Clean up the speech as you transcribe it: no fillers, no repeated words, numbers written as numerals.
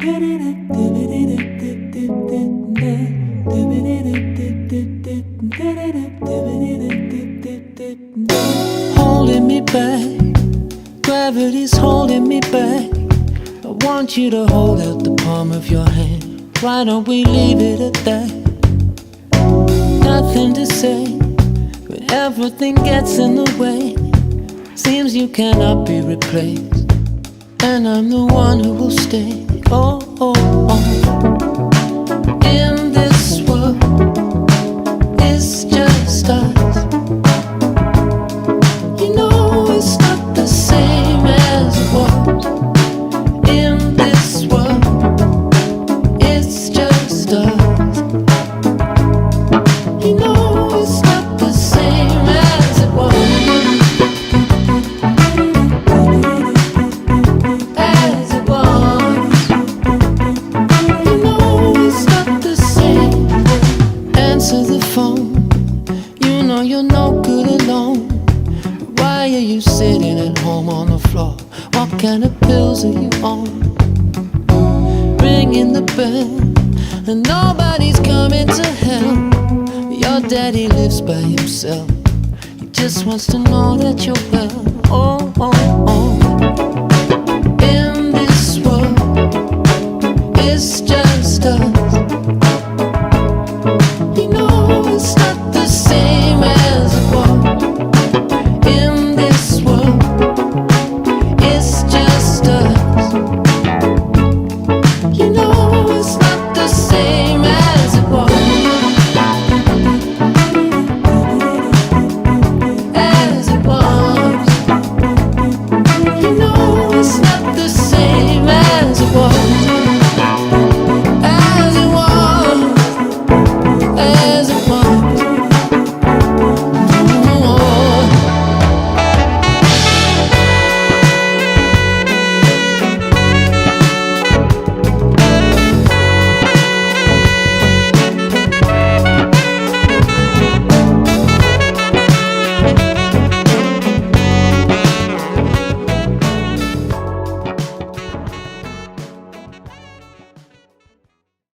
Holding me back, gravity's holding me back. I want you to hold out the palm of your hand. Why don't we leave it at that? Nothing to say when everything gets in the way. Seems you cannot be replaced, and I'm the one who will stay. Oh, oh, oh. In this world, it's just us. You know it's not the same as it was. In this world, it's just us. You know it's not the same as it was. As it was. You know it's not the same. Answer the phone. You know you're no good alone. Why are you sitting at home on the floor? What kind of pills are you on? Ringing the bell, and nobody's coming to help. Your daddy lives by himself. He just wants to know that you're well. Oh, oh, oh. In this world, it's just us. You know it's not the same as it was. In this world, it's just us.